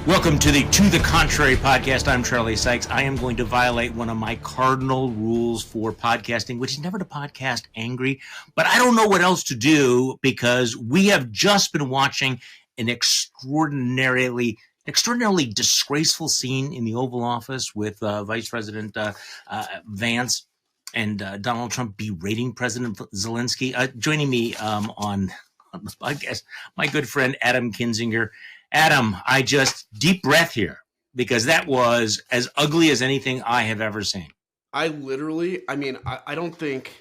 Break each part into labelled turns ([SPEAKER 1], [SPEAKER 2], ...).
[SPEAKER 1] Welcome to the Contrary podcast. I'm Charlie Sykes. I am going to violate one of my cardinal rules for podcasting, which is never to podcast angry. But I don't know what else to do because we have just been watching an extraordinarily disgraceful scene in the Oval Office with Vice President Vance and Donald Trump berating President Zelensky. Joining me on the podcast, my good friend Adam Kinzinger. Adam, deep breath here, because that was as ugly as anything I have ever seen.
[SPEAKER 2] I don't think,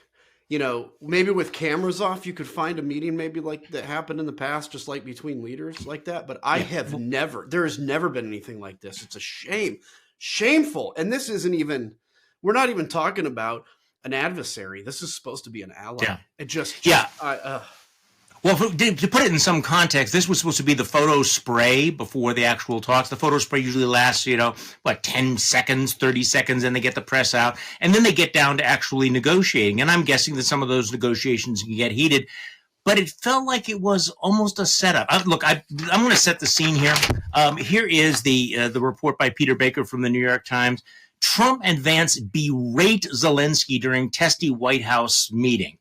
[SPEAKER 2] maybe with cameras off, you could find a meeting maybe like that happened in the past, just like between leaders like that. But there has never been anything like this. It's a shame, shameful. And this we're not even talking about an adversary. This is supposed to be an ally. Yeah.
[SPEAKER 1] Well, to put it in some context, this was supposed to be the photo spray before the actual talks. The photo spray usually lasts, 10 seconds, 30 seconds, and they get the press out. And then they get down to actually negotiating. And I'm guessing that some of those negotiations can get heated. But it felt like it was almost a setup. I'm going to set the scene here. Here is the report by Peter Baker from the New York Times. Trump and Vance berate Zelensky during testy White House meeting.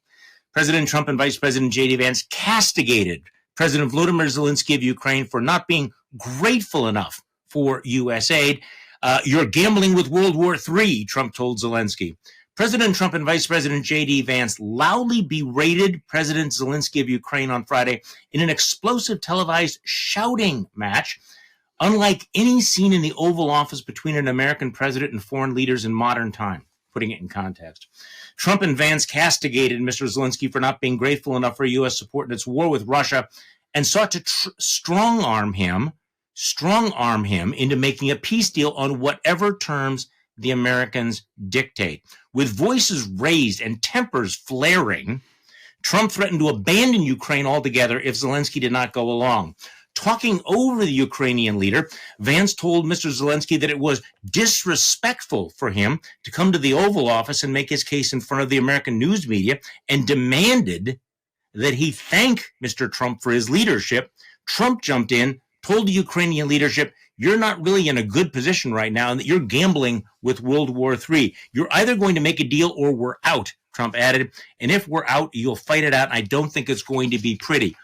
[SPEAKER 1] President Trump and Vice President J.D. Vance castigated President Volodymyr Zelensky of Ukraine for not being grateful enough for U.S. aid. You're gambling with World War III, Trump told Zelensky. President Trump and Vice President J.D. Vance loudly berated President Zelensky of Ukraine on Friday in an explosive televised shouting match, unlike any seen in the Oval Office between an American president and foreign leaders in modern time. Putting it in context. Trump and Vance castigated Mr. Zelensky for not being grateful enough for U.S. support in its war with Russia and sought to strong-arm him into making a peace deal on whatever terms the Americans dictate. With voices raised and tempers flaring, Trump threatened to abandon Ukraine altogether if Zelensky did not go along. Talking over the Ukrainian leader, Vance told Mr. Zelensky that it was disrespectful for him to come to the Oval Office and make his case in front of the American news media and demanded that he thank Mr. Trump for his leadership. Trump jumped in, told the Ukrainian leadership, you're not really in a good position right now and that you're gambling with World War III. You're either going to make a deal or we're out, Trump added. And if we're out, you'll fight it out. And I don't think it's going to be pretty.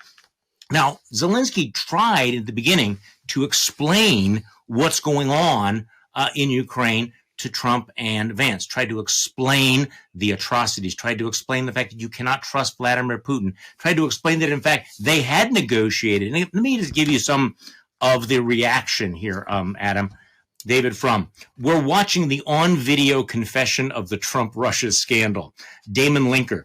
[SPEAKER 1] Now, Zelensky tried at the beginning to explain what's going on in Ukraine to Trump and Vance, tried to explain the atrocities, tried to explain the fact that you cannot trust Vladimir Putin, tried to explain that, in fact, they had negotiated. And let me just give you some of the reaction here, Adam. David Frum, we're watching the on-video confession of the Trump-Russia scandal. Damon Linker.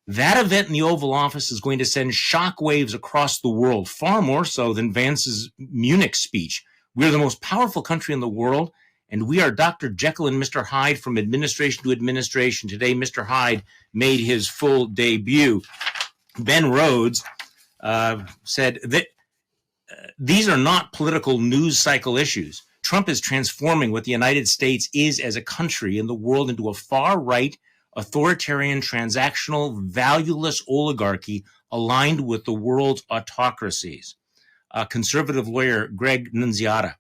[SPEAKER 1] That event in the Oval Office is going to send shockwaves across the world, far more so than Vance's Munich speech. We're the most powerful country in the world, and we are Dr. Jekyll and Mr. Hyde from administration to administration. Today, Mr. Hyde made his full debut. Ben Rhodes said that these are not political news cycle issues. Trump is transforming what the United States is as a country in the world into a far-right, authoritarian, transactional, valueless oligarchy aligned with the world's autocracies. Conservative lawyer Greg Nunziata.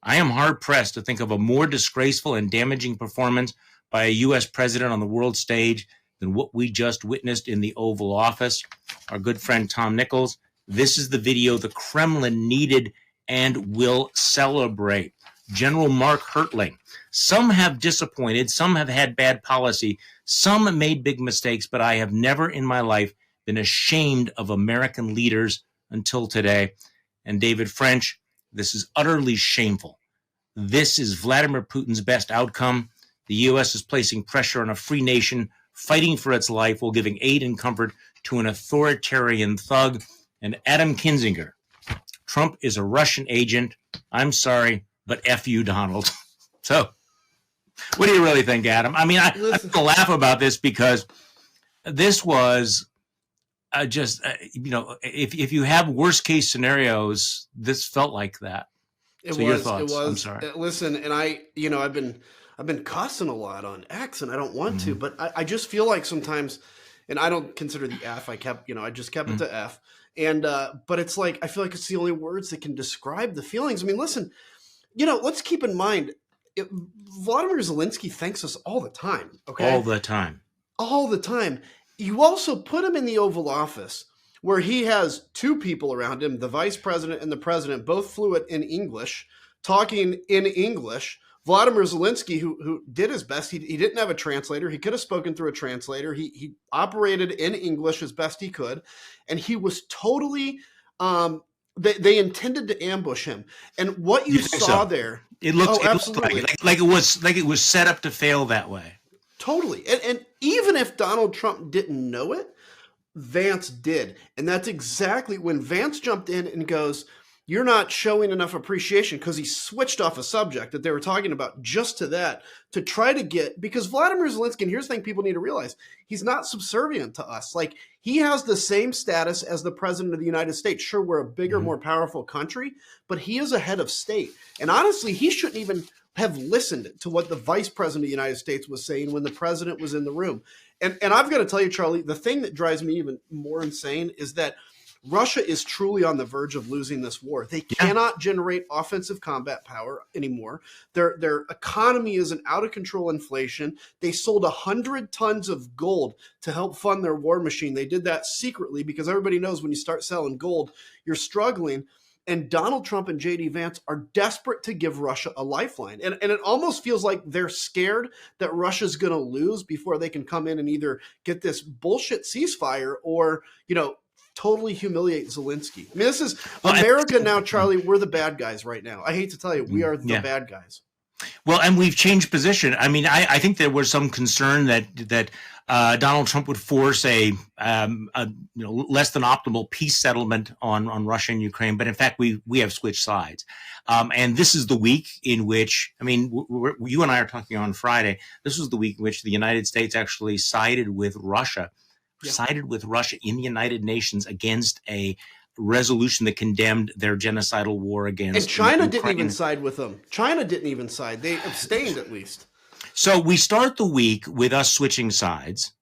[SPEAKER 1] I am hard-pressed to think of a more disgraceful and damaging performance by a U.S. president on the world stage than what we just witnessed in the Oval Office. Our good friend Tom Nichols. This is the video the Kremlin needed and will celebrate. General Mark Hertling. Some have disappointed, some have had bad policy, some made big mistakes, but I have never in my life been ashamed of American leaders until today. And David French, this is utterly shameful. This is Vladimir Putin's best outcome. The U.S. is placing pressure on a free nation, fighting for its life while giving aid and comfort to an authoritarian thug. And Adam Kinzinger, Trump is a Russian agent. I'm sorry, but F you, Donald. So, what do you really think, Adam? I mean, I laugh about this because this was if you have worst case scenarios, this felt like that. Your thoughts? I'm sorry.
[SPEAKER 2] Listen, and I've been cussing a lot on X, and I don't want to, but I just feel like sometimes, and I don't consider the F. I just kept it to F. And but it's like I feel like it's the only words that can describe the feelings. I mean, listen, let's keep in mind, Vladimir Zelensky thanks us all the time. Okay,
[SPEAKER 1] all the time.
[SPEAKER 2] all the time. You also put him in the Oval Office where he has two people around him, the vice president and the president, both fluent in English, talking in English. Vladimir Zelensky, who did his best, he didn't have a translator. He could have spoken through a translator. He operated in English as best he could, and he was totally. They intended to ambush him, and what you saw there,
[SPEAKER 1] it looked
[SPEAKER 2] absolutely
[SPEAKER 1] like it was set up to fail that way.
[SPEAKER 2] Totally, and even if Donald Trump didn't know it, Vance did, and that's exactly when Vance jumped in and goes, "You're not showing enough appreciation," because he switched off a subject that they were talking about just to that to try to get, because Vladimir Zelensky, and here's the thing people need to realize, he's not subservient to us. Like, he has the same status as the president of the United States. Sure, we're a bigger, more powerful country, but he is a head of state. And honestly, he shouldn't even have listened to what the vice president of the United States was saying when the president was in the room. And I've got to tell you, Charlie, the thing that drives me even more insane is that Russia is truly on the verge of losing this war. They cannot generate offensive combat power anymore. Their economy is an out of control inflation. They sold 100 tons of gold to help fund their war machine. They did that secretly because everybody knows when you start selling gold, you're struggling. And Donald Trump and J.D. Vance are desperate to give Russia a lifeline. And it almost feels like they're scared that Russia's going to lose before they can come in and either get this bullshit ceasefire or, totally humiliate Zelensky. I mean, this is America now, Charlie. We're the bad guys right now. I hate to tell you, we are the bad guys.
[SPEAKER 1] Well, and we've changed position. I mean, I think there was some concern that Donald Trump would force a less than optimal peace settlement on Russia and Ukraine, but in fact, we have switched sides. And this is the week in which, I mean, you and I are talking on Friday. This was the week in which the United States actually sided with Russia in the United Nations against a resolution that condemned their genocidal war against.
[SPEAKER 2] And China didn't even side with them. China didn't even side. They abstained at least.
[SPEAKER 1] So we start the week with us switching sides,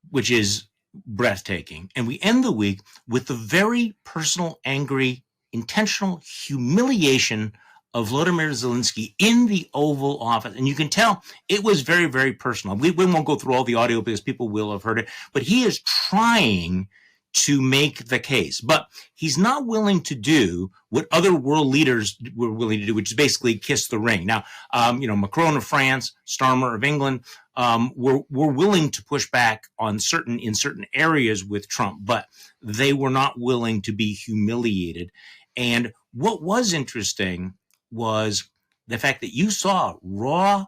[SPEAKER 1] which is breathtaking. And we end the week with the very personal, angry, intentional humiliation of Volodymyr Zelensky in the Oval Office. And you can tell it was very, very personal. We won't go through all the audio because people will have heard it, but he is trying to make the case, but he's not willing to do what other world leaders were willing to do, which is basically kiss the ring. Now, Macron of France, Starmer of England, were willing to push back in certain areas with Trump, but they were not willing to be humiliated. And what was interesting was the fact that you saw raw.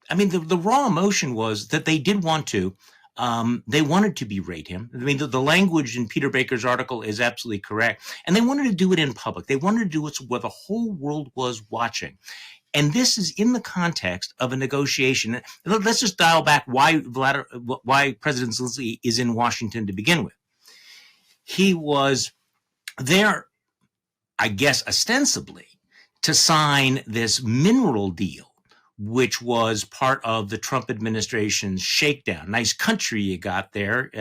[SPEAKER 1] I mean, the raw emotion was that they did want to. They wanted to berate him. I mean, the language in Peter Baker's article is absolutely correct. And they wanted to do it in public. They wanted to do it where the whole world was watching. And this is in the context of a negotiation. Let's just dial back why President Zelensky is in Washington to begin with. He was there, I guess, ostensibly to sign this mineral deal, which was part of the Trump administration's shakedown. Nice country you got there.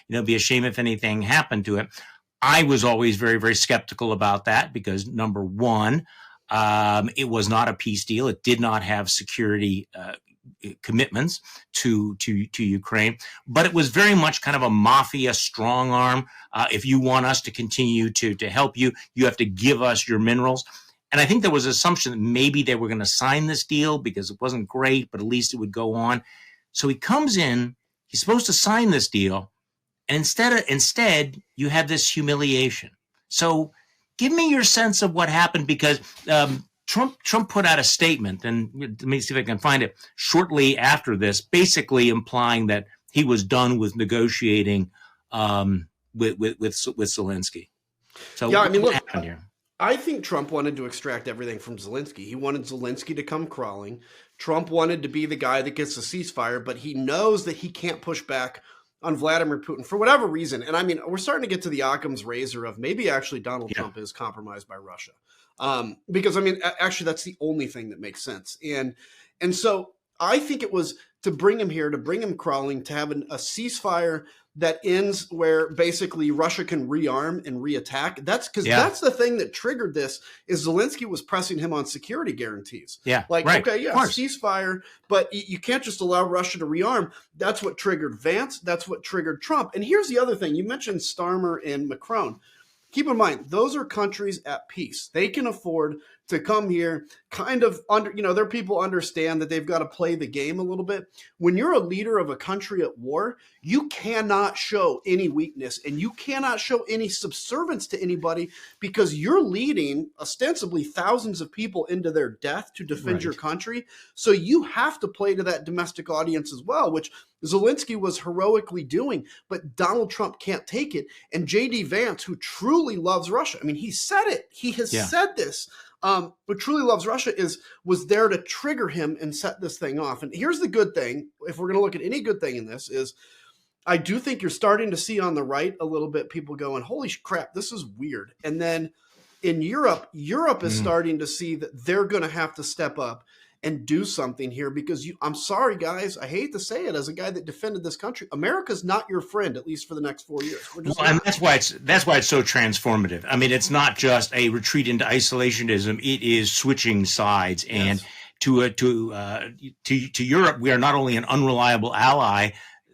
[SPEAKER 1] It'd be a shame if anything happened to it. I was always very, very skeptical about that because, number one, it was not a peace deal. It did not have security commitments to Ukraine, but it was very much kind of a mafia strong arm. If you want us to continue to help you, you have to give us your minerals. And I think there was an assumption that maybe they were going to sign this deal because it wasn't great, but at least it would go on. So he comes in, he's supposed to sign this deal, and instead you have this humiliation. So give me your sense of what happened, because Trump put out a statement, and let me see if I can find it, shortly after this, basically implying that he was done with negotiating with Zelensky. So
[SPEAKER 2] yeah, I mean,
[SPEAKER 1] what
[SPEAKER 2] look,
[SPEAKER 1] happened here?
[SPEAKER 2] I think Trump wanted to extract everything from Zelensky. He wanted Zelensky to come crawling. Trump wanted to be the guy that gets the ceasefire, but he knows that he can't push back on Vladimir Putin for whatever reason. And I mean, we're starting to get to the Occam's razor of maybe actually Donald Trump is compromised by Russia. Because I mean, actually, that's the only thing that makes sense. And so I think it was to bring him here, to bring him crawling, to have a ceasefire that ends where basically Russia can rearm and reattack. That's because that's the thing that triggered this, is Zelensky was pressing him on security guarantees.
[SPEAKER 1] Yeah.
[SPEAKER 2] Like,
[SPEAKER 1] right.
[SPEAKER 2] okay, ceasefire, but you can't just allow Russia to rearm. That's what triggered Vance. That's what triggered Trump. And here's the other thing. You mentioned Starmer and Macron. Keep in mind, those are countries at peace. They can afford to come here, kind of their people understand that they've got to play the game a little bit. When you're a leader of a country at war, you cannot show any weakness and you cannot show any subservience to anybody, because you're leading ostensibly thousands of people into their death to defend your country. So you have to play to that domestic audience as well, which Zelensky was heroically doing, but Donald Trump can't take it. And J.D. Vance, who truly loves Russia, I mean, he said it. He has said this. But truly loves Russia was there to trigger him and set this thing off. And here's the good thing, if we're going to look at any good thing in this, is I do think you're starting to see on the right a little bit people going, holy crap, this is weird. And then in Europe is starting to see that they're going to have to step up and do something here, because I'm sorry, guys, I hate to say it, as a guy that defended this country, America's not your friend, at least for the next 4 years.
[SPEAKER 1] And that's why it's so transformative. I mean, it's not just a retreat into isolationism; it is switching sides. And to Europe, we are not only an unreliable ally.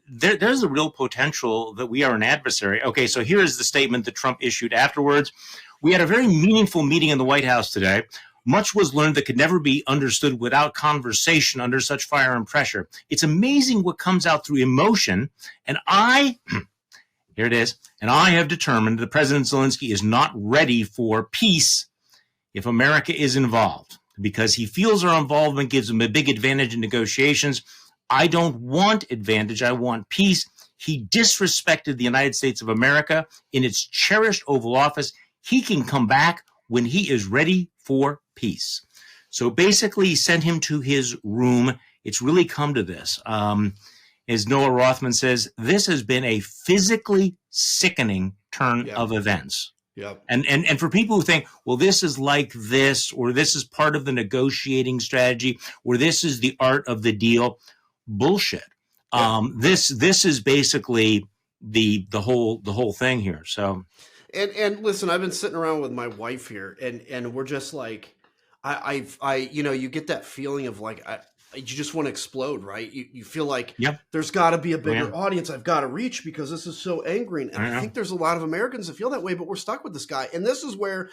[SPEAKER 1] There's a real potential that we are an adversary. Okay, so here is the statement that Trump issued afterwards. We had a very meaningful meeting in the White House today. Much was learned that could never be understood without conversation under such fire and pressure. It's amazing what comes out through emotion. And here it is, and I have determined that President Zelensky is not ready for peace if America is involved, because he feels our involvement gives him a big advantage in negotiations. I don't want advantage. I want peace. He disrespected the United States of America in its cherished Oval Office. He can come back when he is ready for peace. So basically, he sent him to his room. It's really come to this. As Noah Rothman says, this has been a physically sickening turn of events.
[SPEAKER 2] Yep.
[SPEAKER 1] And for people who think, well, this is like this, or this is part of the negotiating strategy, or this is the art of the deal, bullshit. This is basically the whole thing here. So.
[SPEAKER 2] And listen, I've been sitting around with my wife here, and we're just like, you get that feeling of like, you just want to explode, right? You feel like there's got to be a bigger audience I've got to reach, because this is so angering. And I think there's a lot of Americans that feel that way, but we're stuck with this guy. And this is where,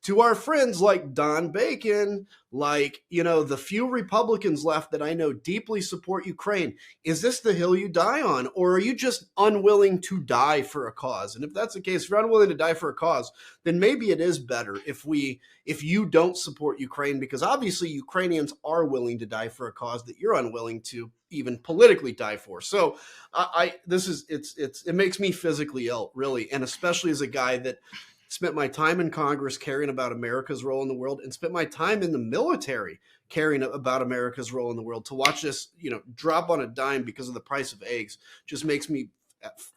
[SPEAKER 2] to our friends like Don Bacon, like, the few Republicans left that I know deeply support Ukraine, is this the hill you die on? Or are you just unwilling to die for a cause? And if that's the case, if you're unwilling to die for a cause, then maybe it is better if you don't support Ukraine, because obviously Ukrainians are willing to die for a cause that you're unwilling to even politically die for. So it makes me physically ill, really. And especially as a guy that spent my time in Congress caring about America's role in the world, and spent my time in the military caring about America's role in the world, to watch this, drop on a dime because of the price of eggs just makes me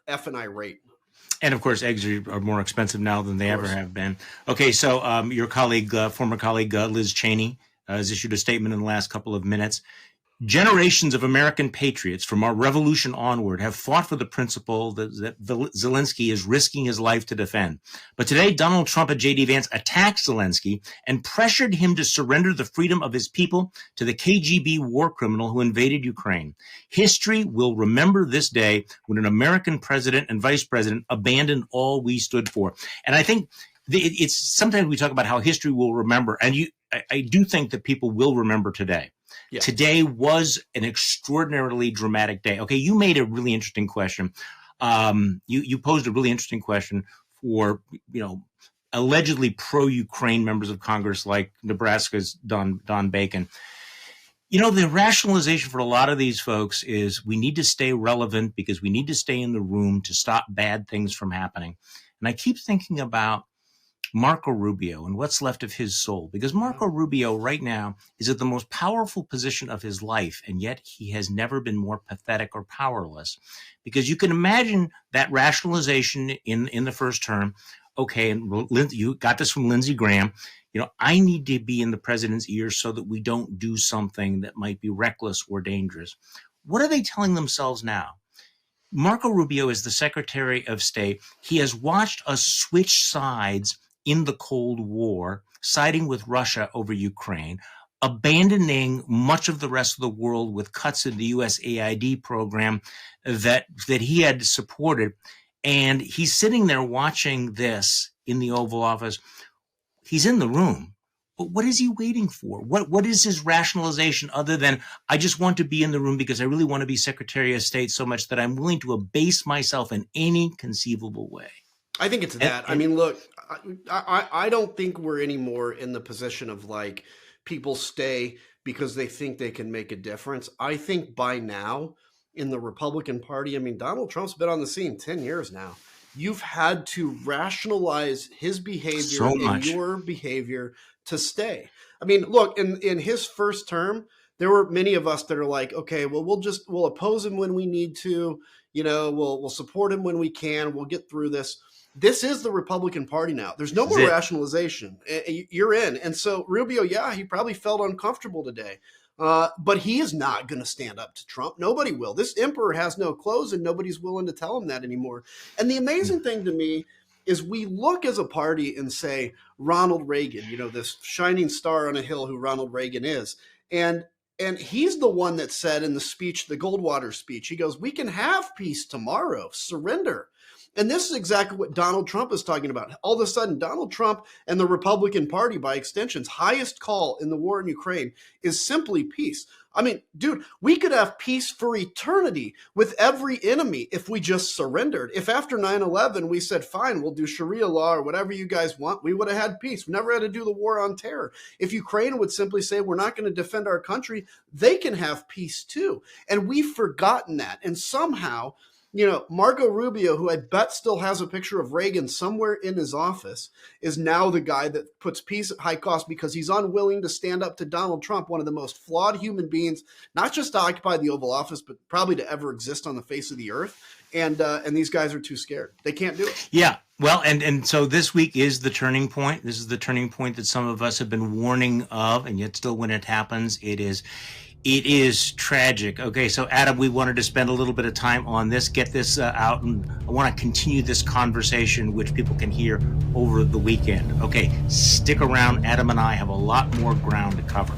[SPEAKER 2] effing irate.
[SPEAKER 1] And of course, eggs are more expensive now than they ever have been. Okay, so your colleague, former colleague Liz Cheney, has issued a statement in the last couple of minutes. Generations of American patriots from our revolution onward have fought for the principle that Zelensky is risking his life to defend. But today, Donald Trump and J.D. Vance attacked Zelensky and pressured him to surrender the freedom of his people to the KGB war criminal who invaded Ukraine. History will remember this day when an American president and vice president abandoned all we stood for. And I think it's sometimes we talk about how history will remember, and I do think that people will remember today. Yeah. Today was an extraordinarily dramatic day. Okay, you made a really interesting question. You posed a really interesting question for, allegedly pro-Ukraine members of Congress like Nebraska's Don Bacon. The rationalization for a lot of these folks is we need to stay relevant because we need to stay in the room to stop bad things from happening. And I keep thinking about Marco Rubio and what's left of his soul, because Marco Rubio right now is at the most powerful position of his life, and yet he has never been more pathetic or powerless. Because you can imagine that rationalization in the first term. Okay, and you got this from Lindsey Graham. I need to be in the president's ear so that we don't do something that might be reckless or dangerous. What are they telling themselves now? Marco Rubio is the Secretary of State. He has watched us switch sides in the Cold War, siding with Russia over Ukraine, abandoning much of the rest of the world with cuts in the USAID program that he had supported. And he's sitting there watching this in the Oval Office. He's in the room. But what is he waiting for? What is his rationalization other than, I just want to be in the room because I really want to be Secretary of State so much that I'm willing to abase myself in any conceivable way?
[SPEAKER 2] I think it's that. I mean, look, I don't think we're anymore in the position of like people stay because they think they can make a difference. I think by now in the Republican Party, I mean, Donald Trump's been on the scene 10 years now. You've had to rationalize his behavior and your behavior to stay. I mean, look, in his first term, there were many of us that are like, okay, well, we'll oppose him when we need to, you know, we'll support him when we can, we'll get through this. This is the Republican Party now. There's no more rationalization. You're in. And so Rubio, yeah, he probably felt uncomfortable today. But he is not going to stand up to Trump. Nobody will. This emperor has no clothes and nobody's willing to tell him that anymore. And the amazing thing to me is we look as a party and say, Ronald Reagan, you know, this shining star on a hill who Ronald Reagan is. And he's the one that said in the speech, the Goldwater speech, he goes, we can have peace tomorrow, surrender. And this is exactly what Donald Trump is talking about. All of a sudden, Donald Trump and the Republican Party, by extension's highest call in the war in Ukraine is simply peace. I mean, dude, we could have peace for eternity with every enemy if we just surrendered. If after 9/11 we said, fine, we'll do Sharia law or whatever you guys want, we would have had peace. We never had to do the war on terror. If Ukraine would simply say, we're not going to defend our country, they can have peace too. And we've forgotten that. And somehow, you know, Marco Rubio, who I bet still has a picture of Reagan somewhere in his office, is now the guy that puts peace at high cost because he's unwilling to stand up to Donald Trump, one of the most flawed human beings, not just to occupy the Oval Office, but probably to ever exist on the face of the earth. And these guys are too scared. They can't do it.
[SPEAKER 1] Yeah. Well, and so this week is the turning point. This is the turning point that some of us have been warning of, and yet still when it happens, it is tragic. Okay, so Adam, we wanted to spend a little bit of time on this, get this out, and I want to continue this conversation, which people can hear over the weekend. Okay, stick around. Adam and I have a lot more ground to cover.